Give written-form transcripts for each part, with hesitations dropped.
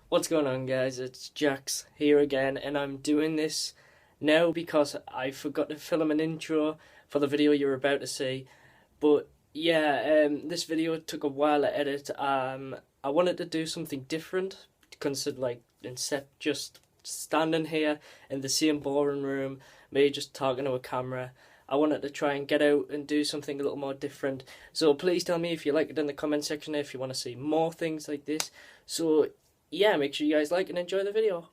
What's going on, guys? It's Jax here again, and I'm doing this now because I forgot to film an intro for the video you're about to see. But yeah, this video took a while to edit. I wanted to do something different, consider instead just standing here in the same boring room, me just talking to a camera. I wanted to try and get out and do something a little more different. So please tell me if you like it in the comment section if you want to see more things like this. So yeah, make sure you guys like and enjoy the video.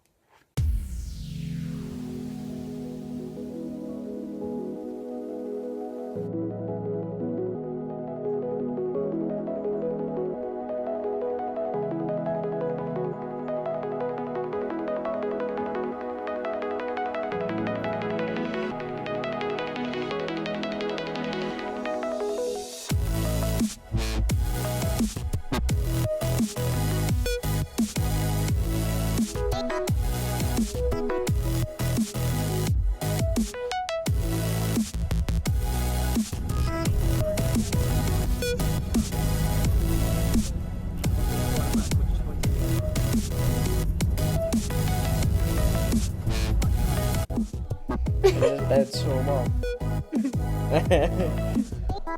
That's so warm.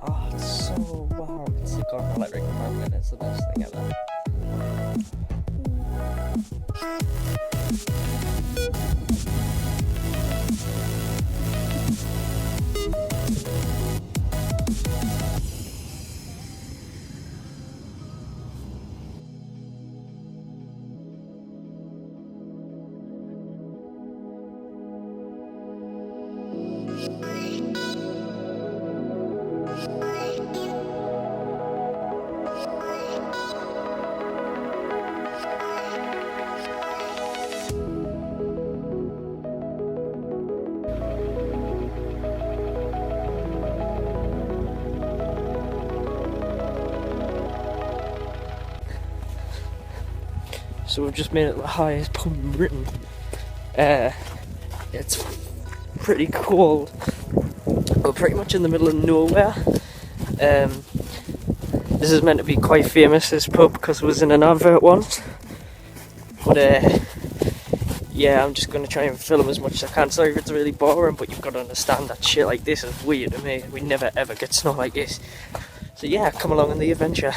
Oh, it's so warm. It's like on electric magnet. It's the best thing ever. So we've just made it the highest pub in Britain. It's pretty cold. We're pretty much in the middle of nowhere. This is meant to be quite famous, this pub, because it was in an advert once. But yeah, I'm just going to try and film as much as I can. Sorry if it's really boring, but you've got to understand that shit like this is weird to me. We never ever get snow like this. So yeah, come along on the adventure.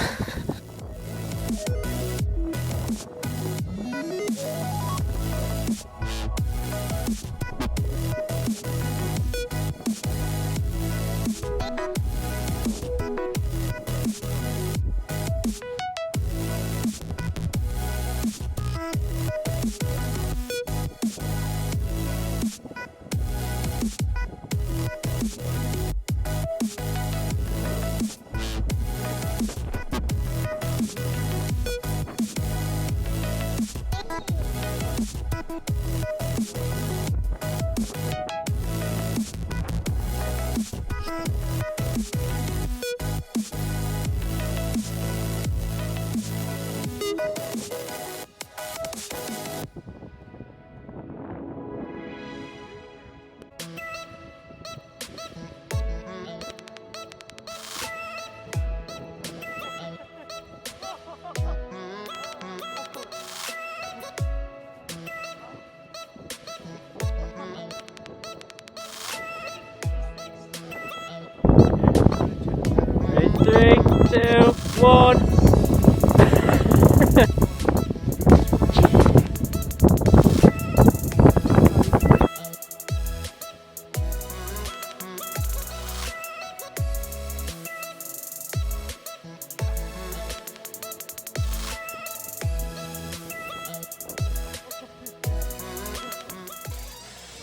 Three, two, one.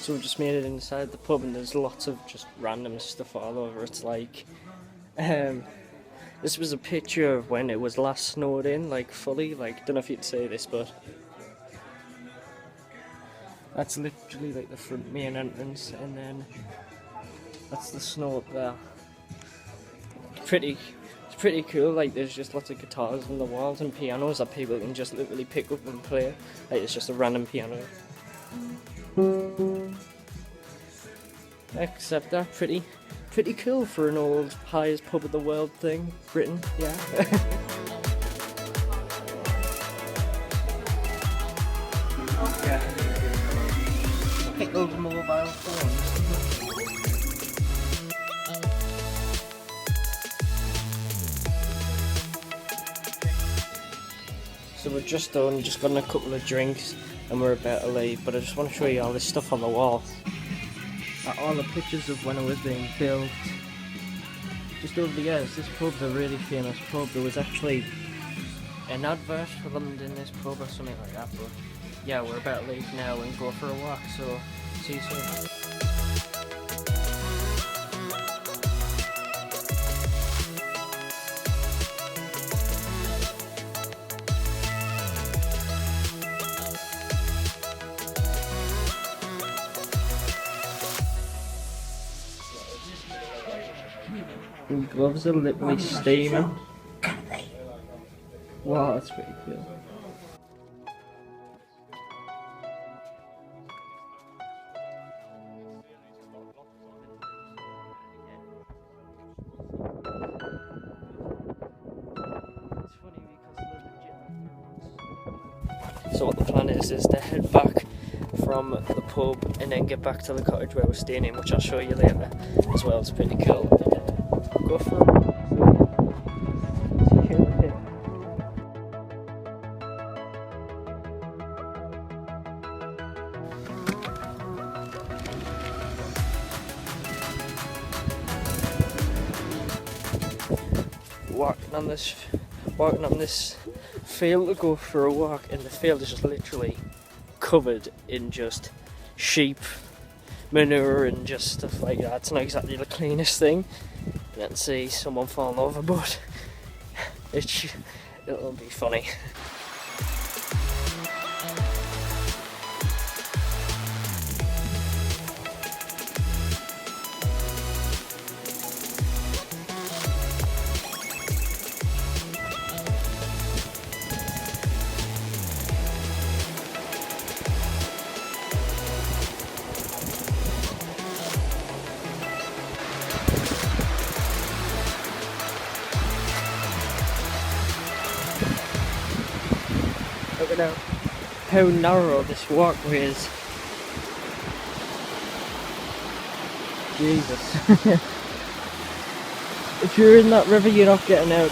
So we just made it inside the pub, and there's lots of just random stuff all over. It's like, this was a picture of when it was last snowed in, like fully. Like, don't know if you'd say this, but that's literally like the front main entrance, and then that's the snow up there. It's pretty cool. Like, there's just lots of guitars on the walls and pianos that people can just literally pick up and play. Like, it's just a random piano. Except that pretty cool for an old highest pub in the world thing, Britain, yeah. Yeah. Pick those mobile phones. So we're just done, just gotten a couple of drinks and we're about to leave, but I just want to show you all this stuff on the wall. All the pictures of when it was being built. Just over the years, this pub's a really famous pub. There was actually an advert for London, this pub or something like that, but yeah, we're about to leave now and go for a walk, so see you soon. The gloves are literally steaming. Wow, that's pretty cool. So what the plan is to head back from the pub and then get back to the cottage where we're staying in, which I'll show you later as well. It's pretty cool. Go for it. Walking on this field to go for a walk, and the field is just literally covered in just sheep manure and just stuff like that. It's not exactly the cleanest thing. You can see someone falling over, but it'll be funny. Look at how narrow this walkway is. Jesus. If you're in that river, you're not getting out.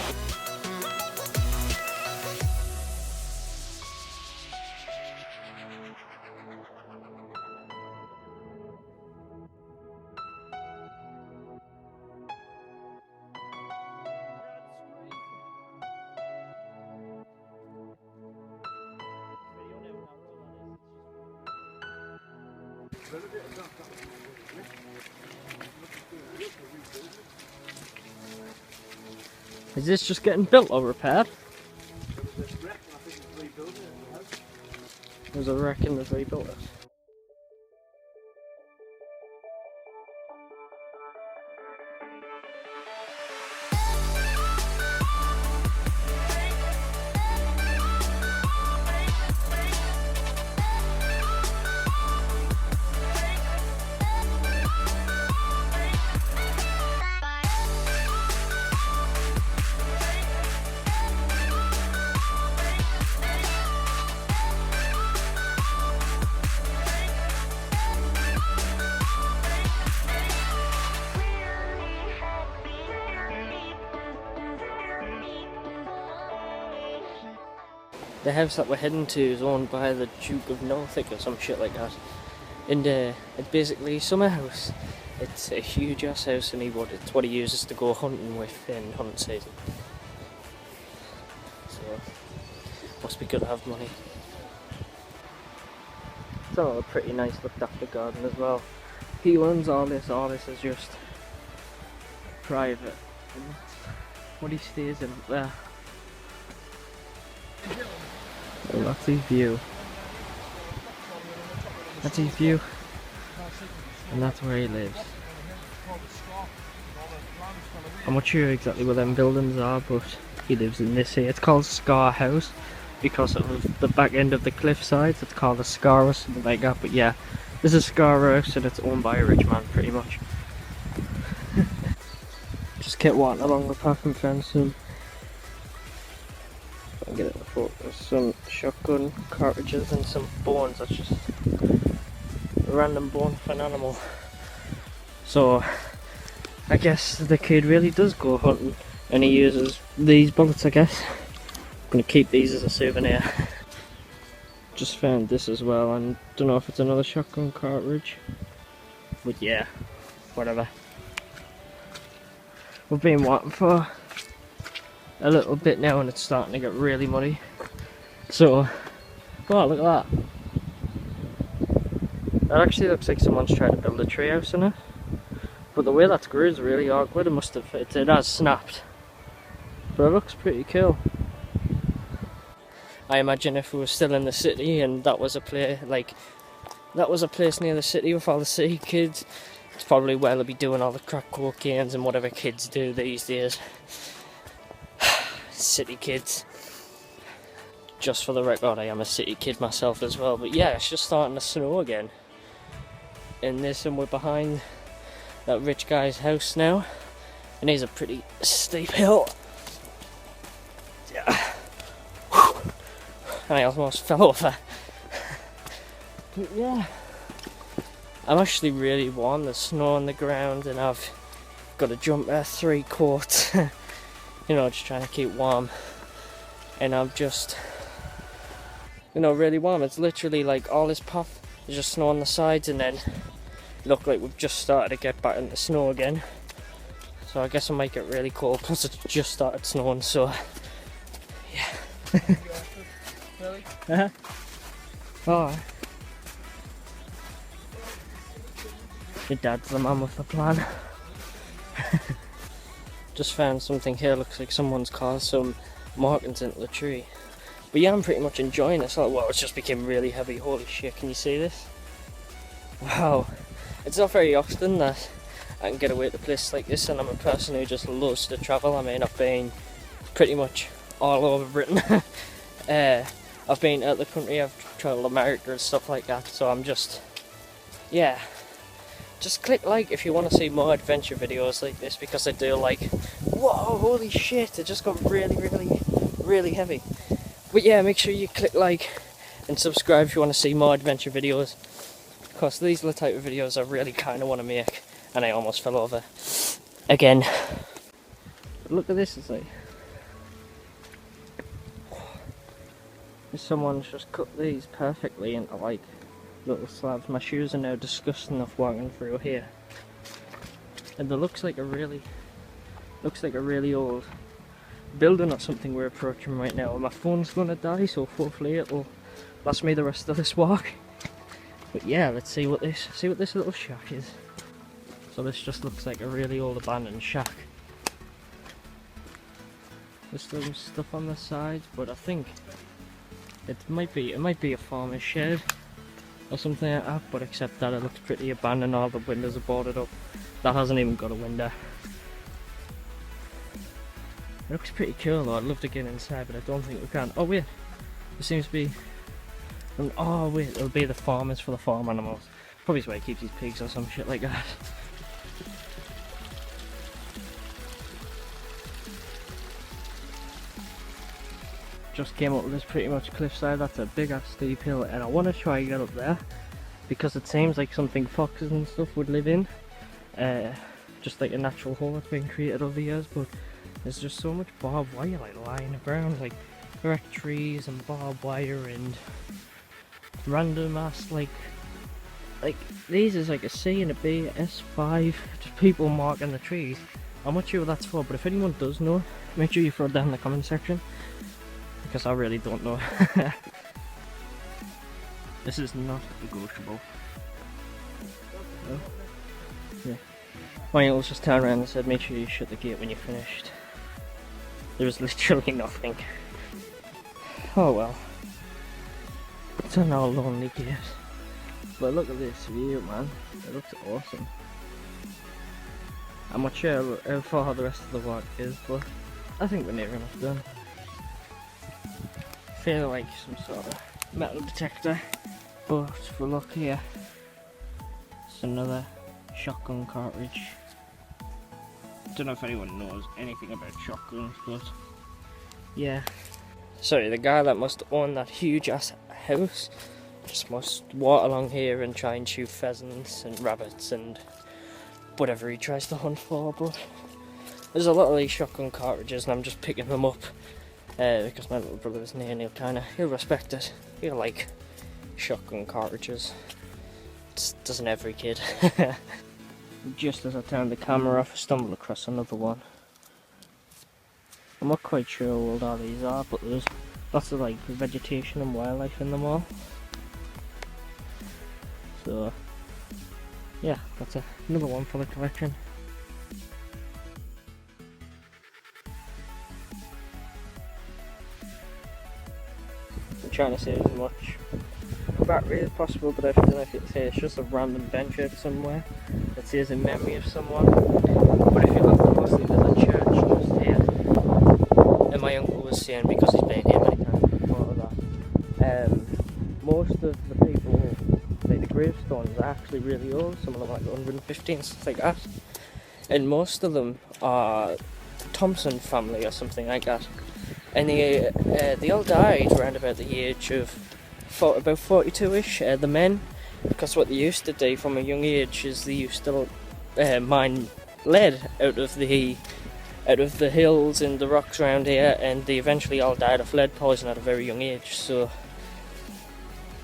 Is this just getting built or repaired? There's a wreck and they've rebuilt it. The house that we're heading to is owned by the Duke of Norfolk or some shit like that. And it's basically a summer house. It's a huge ass house and it's what he uses to go hunting with in hunting season. So, must be good to have money. It's another pretty nice looked after garden as well. He owns all this is just private. And that's what he stays in up there. So that's his view. That's his view. And that's where he lives. I'm not sure exactly where them buildings are, but he lives in this here. It's called Scar House because of the back end of the cliff sides. It's called a scar or something like that. But yeah, this is Scar House and it's owned by a rich man pretty much. Just kept walking along the parking fence and if I can get it in focus. some shotgun cartridges and some bones. That's just a random bone for an animal. So I guess the kid really does go hunting and he uses these bullets, I guess. I'm gonna keep these as a souvenir. Just found this as well, and don't know if it's another shotgun cartridge, but yeah, whatever. We've been waiting for a little bit now and it's starting to get really muddy. So, oh, look at that. That actually looks like someone's trying to build a treehouse in it. But the way that's grew is really awkward. It has snapped. But it looks pretty cool. I imagine if we were still in the city and that was a place near the city with all the city kids, it's probably where they'll be doing all the crack cocaines and whatever kids do these days. City kids. Just for the record, I am a city kid myself as well. But yeah, it's just starting to snow again. And we're behind that rich guy's house now. And he's a pretty steep hill. Yeah. And I almost fell over. But yeah, I'm actually really warm. There's snow on the ground and I've got a jumper, 3 quarts. You know, just trying to keep warm. And I'm just, you know, really warm. It's literally like all this puff, there's just snow on the sides, and then look like we've just started to get back into snow again. So I guess it might get really cold, plus it's just started snowing, so yeah. Really? Uh-huh. Oh. Your dad's the man with the plan. Just found something here, looks like someone's caused some markings into the tree. But yeah, I'm pretty much enjoying this. Oh, wow, it's just became really heavy. Holy shit, can you see this? Wow. It's not very often that I can get away to a place like this, and I'm a person who just loves to travel. I mean, I've been pretty much all over Britain. I've been out of the country, I've travelled America and stuff like that, so I'm just, yeah. Just click like if you want to see more adventure videos like this, because I do like, whoa, holy shit, it just got really heavy. But yeah, make sure you click like and subscribe if you want to see more adventure videos, because these are the type of videos I really kind of want to make, and I almost fell over again. But look at this, it's like, someone's just cut these perfectly into like little slabs. My shoes are now disgusting enough walking through here, and it looks like a really old building or something we're approaching right now. My phone's gonna die, so hopefully it'll last me the rest of this walk. But yeah, let's see what this little shack is. So this just looks like a really old abandoned shack. There's some stuff on the sides, but I think it might be a farmer's shed or something like that, but except that it looks pretty abandoned. All the windows are boarded up. That hasn't even got a window. It looks pretty cool though. I'd love to get inside, but I don't think we can. Oh wait, there seems to be, oh wait, it'll be the farmers for the farm animals. Probably is where he keeps his pigs or some shit like that. Just came up with this pretty much cliffside. That's a big ass steep hill, and I want to try and get up there because it seems like something foxes and stuff would live in, just like a natural hole that's been created over the years. But there's just so much barbed wire like lying around, like wrecked trees and barbed wire and random ass like these is like a C and a B, S5, just people marking the trees. I'm not sure what that's for, but if anyone does know, make sure you throw it down in the comment section, because I really don't know. This is not negotiable. Oh. Yeah. My uncle's just turned around and said, make sure you shut the gate when you're finished. There was literally nothing. Oh well. It's an old lonely gate. But look at this view, man. It looks awesome. I'm not sure how far the rest of the walk is, but I think we're near enough done. Feel like some sort of metal detector, but if we look here, it's another shotgun cartridge. Don't know if anyone knows anything about shotguns, but yeah. Sorry, the guy that must own that huge ass house just must walk along here and try and shoot pheasants and rabbits and whatever he tries to hunt for, but there's a lot of these shotgun cartridges and I'm just picking them up because my little brother is near and he'll respect it. He'll like shotgun cartridges. Doesn't every kid. Just as I turned the camera off, I stumbled across another one. I'm not quite sure how old all these are, but there's lots of like vegetation and wildlife in them all. So yeah, that's another one for the collection. I'm trying to save as much battery as possible, but I don't know if it's here. It's just a random bench out somewhere that says in memory of someone. But if you look closely, there's a church just here. And my uncle was saying, because he's been here many times before, that most of the people, like the gravestones, are actually really old. Some of them are like 150 and stuff like that. And most of them are Thompson family or something like that. And they all died around about the age of about 42ish, the men, because what they used to do from a young age is they used to mine lead out of the hills and the rocks around here, and they eventually all died of lead poison at a very young age. So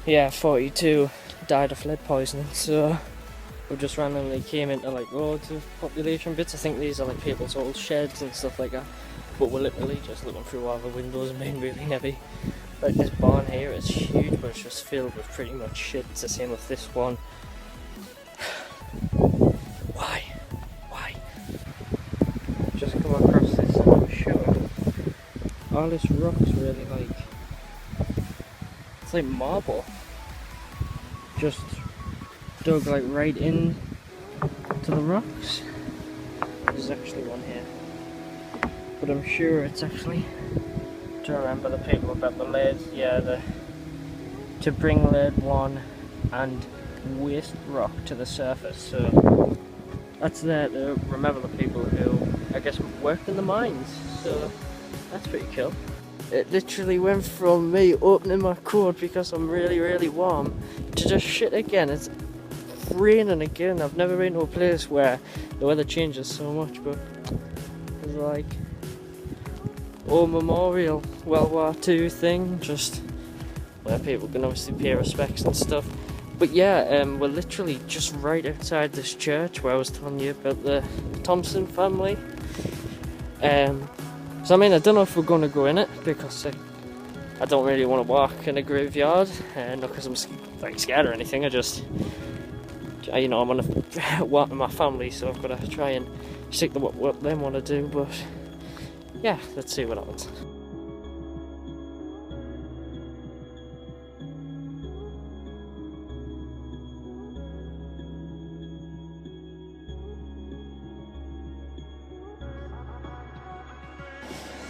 yeah, 42 died of lead poisoning. So we just randomly came into like roads of population bits. I think these are like people's old sheds and stuff like that, but we're literally just looking through all the windows and being really heavy. Like this barn here is huge, but it's just filled with pretty much shit. It's the same with this one. Why? Just come across this and I'm sure all this rock's really like, it's like marble. Just dug like right in to the rocks. There's actually one here, but I'm sure it's actually to remember the people about the lead. Yeah, to bring lead one and waste rock to the surface. So that's there to remember the people who, I guess, worked in the mines. So that's pretty cool. It literally went from me opening my coat because I'm really warm to just shit again. It's raining again. I've never been to a place where the weather changes so much, but it's like old memorial World War II thing, just where people can obviously pay respects and stuff. But yeah, we're literally just right outside this church where I was telling you about the Thompson family. So I mean, I don't know if we're going to go in it because I don't really want to walk in a graveyard, not because I'm like scared or anything. I just, you know, I'm on a walk with my family, so I've got to try and stick to what they want to do. But yeah, let's see what happens.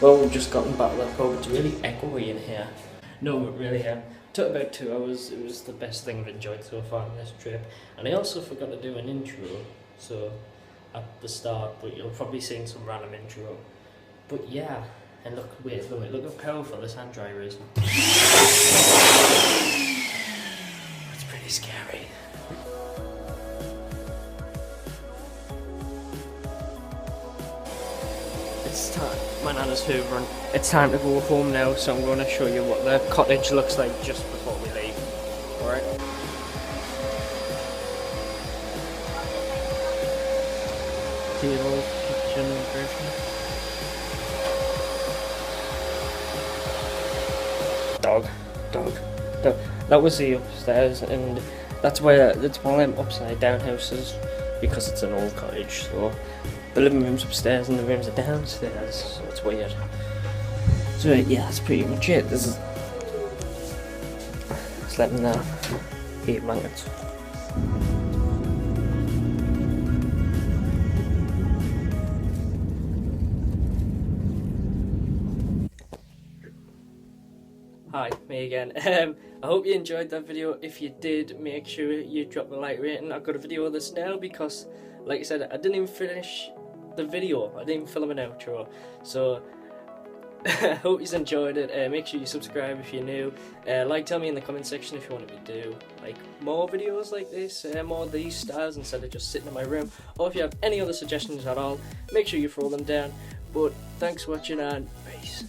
Well, we've just gotten back to the pub. It's really echoey in here. No, but really, took about 2 hours. It was the best thing I've enjoyed so far on this trip. And I also forgot to do an intro, so at the start, but you'll probably see some random intro. But yeah, and look how powerful this hand dryer is. It's pretty scary. It's time. My nana's hoovering. It's time to go home now, so I'm going to show you what the cottage looks like just before we leave. Alright? Table, kitchen, and version. Dog. That was the upstairs, and that's one of them upside down houses because it's an old cottage. So the living room's upstairs and the rooms are downstairs, so it's weird. So yeah, that's pretty much it. Just let me know. Heat blankets. Hi, me again. I hope you enjoyed that video. If you did, make sure you drop a like rating. I've got a video of this now because, like I said, I didn't even finish the video. I didn't even film an outro. So hope you enjoyed it. Make sure you subscribe if you're new. Tell me in the comment section if you want me to do like more videos like this, more of these styles instead of just sitting in my room. Or if you have any other suggestions at all, make sure you throw them down. But thanks for watching and peace.